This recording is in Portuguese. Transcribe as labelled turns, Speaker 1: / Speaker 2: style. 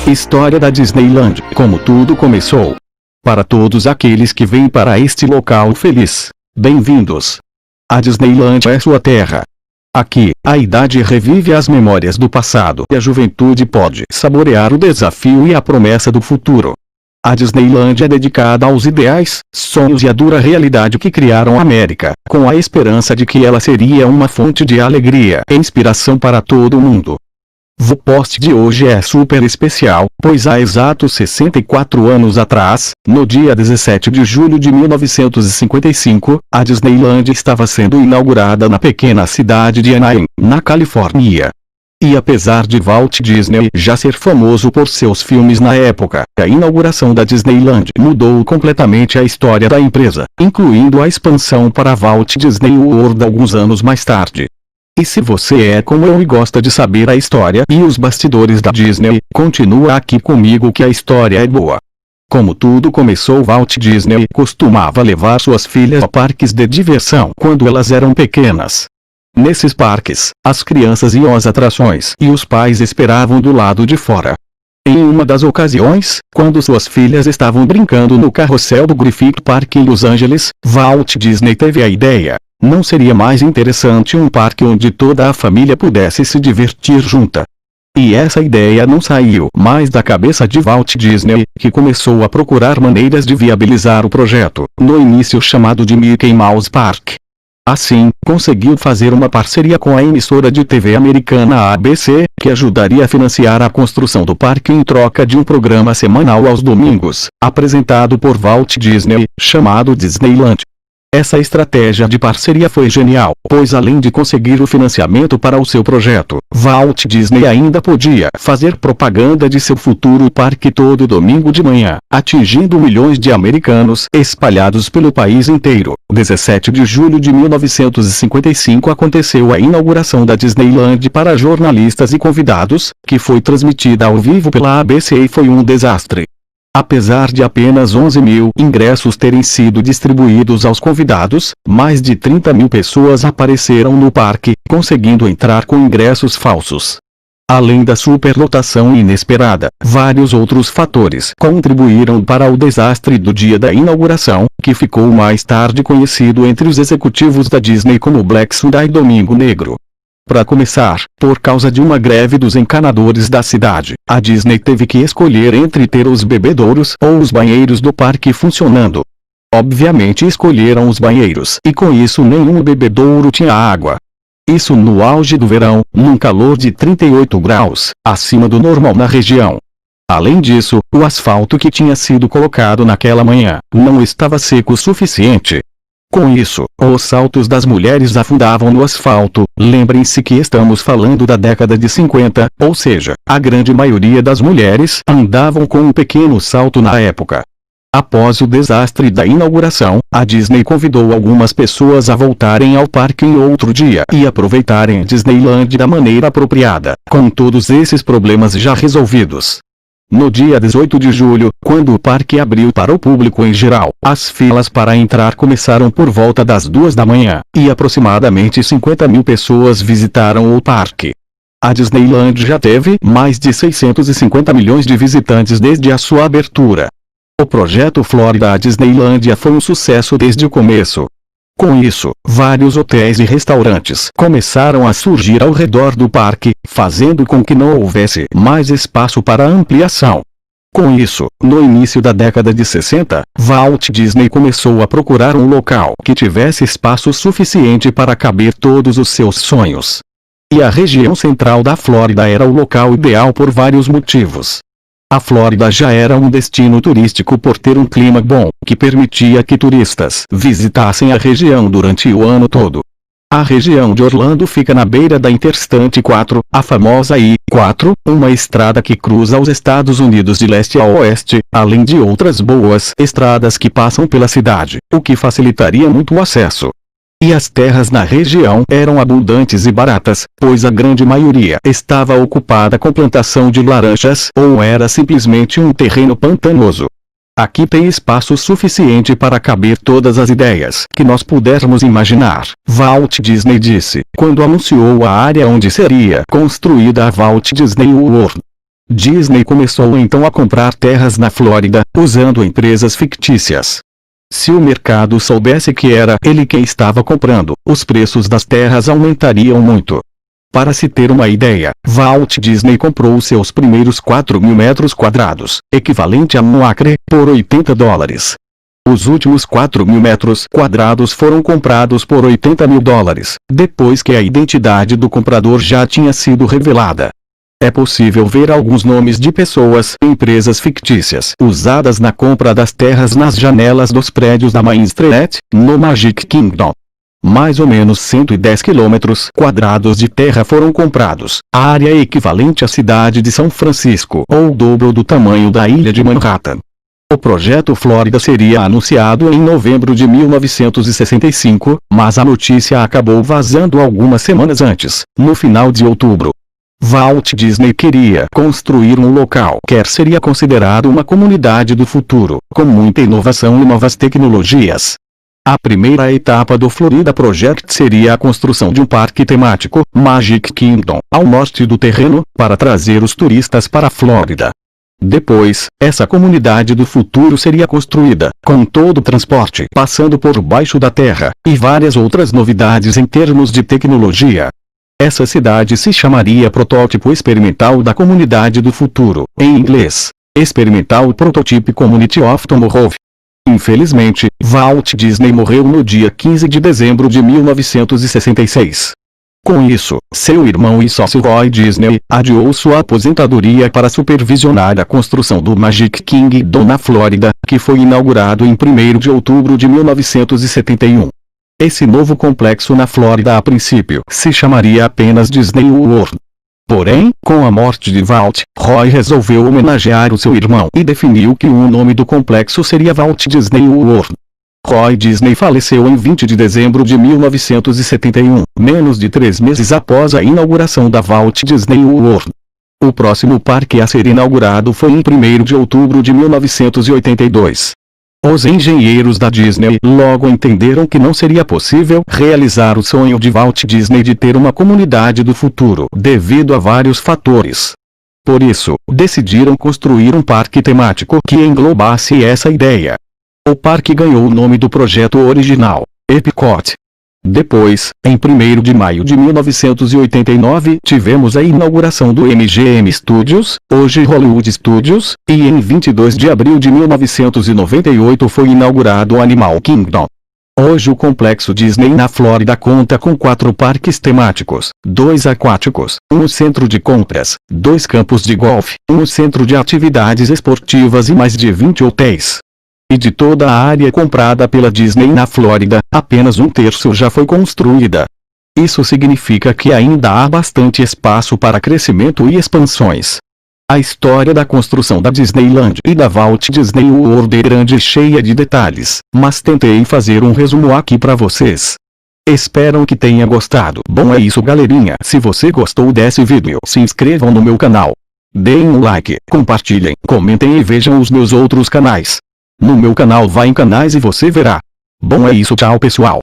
Speaker 1: História da Disneyland, como tudo começou. Para todos aqueles que vêm para este local feliz, bem-vindos. A Disneyland é sua terra. Aqui, a idade revive as memórias do passado e a juventude pode saborear o desafio e a promessa do futuro. A Disneyland é dedicada aos ideais, sonhos e a dura realidade que criaram a América, com a esperança de que ela seria uma fonte de alegria e inspiração para todo mundo. O post de hoje é super especial, pois há exatos 64 anos atrás, no dia 17 de julho de 1955, a Disneyland estava sendo inaugurada na pequena cidade de Anaheim, na Califórnia. E apesar de Walt Disney já ser famoso por seus filmes na época, a inauguração da Disneyland mudou completamente a história da empresa, incluindo a expansão para Walt Disney World alguns anos mais tarde. E se você é como eu e gosta de saber a história e os bastidores da Disney, continua aqui comigo que a história é boa. Como tudo começou, Walt Disney costumava levar suas filhas a parques de diversão quando elas eram pequenas. Nesses parques, as crianças iam às atrações e os pais esperavam do lado de fora. Em uma das ocasiões, quando suas filhas estavam brincando no carrossel do Griffith Park em Los Angeles, Walt Disney teve a ideia: não seria mais interessante um parque onde toda a família pudesse se divertir junta? E essa ideia não saiu mais da cabeça de Walt Disney, que começou a procurar maneiras de viabilizar o projeto, no início chamado de Mickey Mouse Park. Assim, conseguiu fazer uma parceria com a emissora de TV americana ABC, que ajudaria a financiar a construção do parque em troca de um programa semanal aos domingos, apresentado por Walt Disney, chamado Disneyland. Essa estratégia de parceria foi genial, pois além de conseguir o financiamento para o seu projeto, Walt Disney ainda podia fazer propaganda de seu futuro parque todo domingo de manhã, atingindo milhões de americanos espalhados pelo país inteiro. 17 de julho de 1955 aconteceu a inauguração da Disneyland para jornalistas e convidados, que foi transmitida ao vivo pela ABC e foi um desastre. Apesar de apenas 11 mil ingressos terem sido distribuídos aos convidados, mais de 30 mil pessoas apareceram no parque, conseguindo entrar com ingressos falsos. Além da superlotação inesperada, vários outros fatores contribuíram para o desastre do dia da inauguração, que ficou mais tarde conhecido entre os executivos da Disney como Black Sunday, Domingo Negro. Para começar, por causa de uma greve dos encanadores da cidade, a Disney teve que escolher entre ter os bebedouros ou os banheiros do parque funcionando. Obviamente escolheram os banheiros e com isso nenhum bebedouro tinha água. Isso no auge do verão, num calor de 38 graus, acima do normal na região. Além disso, o asfalto que tinha sido colocado naquela manhã, não estava seco o suficiente. Com isso, os saltos das mulheres afundavam no asfalto. Lembrem-se que estamos falando da década de 50, ou seja, a grande maioria das mulheres andavam com um pequeno salto na época. Após o desastre da inauguração, a Disney convidou algumas pessoas a voltarem ao parque em outro dia e aproveitarem a Disneyland da maneira apropriada, com todos esses problemas já resolvidos. No dia 18 de julho, quando o parque abriu para o público em geral, as filas para entrar começaram por volta das 2 da manhã, e aproximadamente 50 mil pessoas visitaram o parque. A Disneyland já teve mais de 650 milhões de visitantes desde a sua abertura. O projeto Florida Disneylandia foi um sucesso desde o começo. Com isso, vários hotéis e restaurantes começaram a surgir ao redor do parque, fazendo com que não houvesse mais espaço para ampliação. Com isso, no início da década de 60, Walt Disney começou a procurar um local que tivesse espaço suficiente para caber todos os seus sonhos. E a região central da Flórida era o local ideal por vários motivos. A Flórida já era um destino turístico por ter um clima bom, que permitia que turistas visitassem a região durante o ano todo. A região de Orlando fica na beira da Interstate 4, a famosa I-4, uma estrada que cruza os Estados Unidos de leste a oeste, além de outras boas estradas que passam pela cidade, o que facilitaria muito o acesso. E as terras na região eram abundantes e baratas, pois a grande maioria estava ocupada com plantação de laranjas ou era simplesmente um terreno pantanoso. Aqui tem espaço suficiente para caber todas as ideias que nós pudermos imaginar, Walt Disney disse, quando anunciou a área onde seria construída a Walt Disney World. Disney começou então a comprar terras na Flórida, usando empresas fictícias. Se o mercado soubesse que era ele quem estava comprando, os preços das terras aumentariam muito. Para se ter uma ideia, Walt Disney comprou seus primeiros 4.000 metros quadrados, equivalente a um acre, por $80. Os últimos 4.000 metros quadrados foram comprados por $80.000, depois que a identidade do comprador já tinha sido revelada. É possível ver alguns nomes de pessoas e empresas fictícias usadas na compra das terras nas janelas dos prédios da Main Street, no Magic Kingdom. Mais ou menos 110 quilômetros quadrados de terra foram comprados, a área equivalente à cidade de São Francisco ou o dobro do tamanho da ilha de Manhattan. O projeto Flórida seria anunciado em novembro de 1965, mas a notícia acabou vazando algumas semanas antes, no final de outubro. Walt Disney queria construir um local que seria considerado uma comunidade do futuro, com muita inovação e novas tecnologias. A primeira etapa do Florida Project seria a construção de um parque temático, Magic Kingdom, ao norte do terreno, para trazer os turistas para a Flórida. Depois, essa comunidade do futuro seria construída, com todo o transporte passando por baixo da terra, e várias outras novidades em termos de tecnologia. Essa cidade se chamaria Protótipo Experimental da Comunidade do Futuro, em inglês, Experimental Prototype Community of Tomorrow. Infelizmente, Walt Disney morreu no dia 15 de dezembro de 1966. Com isso, seu irmão e sócio Roy Disney adiou sua aposentadoria para supervisionar a construção do Magic Kingdom na Flórida, que foi inaugurado em 1º de outubro de 1971. Esse novo complexo na Flórida a princípio se chamaria apenas Disney World. Porém, com a morte de Walt, Roy resolveu homenagear o seu irmão e definiu que o nome do complexo seria Walt Disney World. Roy Disney faleceu em 20 de dezembro de 1971, menos de 3 meses após a inauguração da Walt Disney World. O próximo parque a ser inaugurado foi em 1º de outubro de 1982. Os engenheiros da Disney logo entenderam que não seria possível realizar o sonho de Walt Disney de ter uma comunidade do futuro devido a vários fatores. Por isso, decidiram construir um parque temático que englobasse essa ideia. O parque ganhou o nome do projeto original, Epcot. Depois, em 1º de maio de 1989, tivemos a inauguração do MGM Studios, hoje Hollywood Studios, e em 22 de abril de 1998 foi inaugurado o Animal Kingdom. Hoje o complexo Disney na Flórida conta com 4 parques temáticos, 2 aquáticos, um centro de compras, 2 campos de golfe, um centro de atividades esportivas e mais de 20 hotéis. E de toda a área comprada pela Disney na Flórida, apenas 1/3 já foi construída. Isso significa que ainda há bastante espaço para crescimento e expansões. A história da construção da Disneyland e da Walt Disney World é grande e cheia de detalhes, mas tentei fazer um resumo aqui para vocês. Espero que tenha gostado. Bom, é isso, galerinha. Se você gostou desse vídeo, se inscrevam no meu canal. Deem um like, compartilhem, comentem e vejam os meus outros canais. No meu canal vai em canais e você verá. Bom, é isso, tchau pessoal.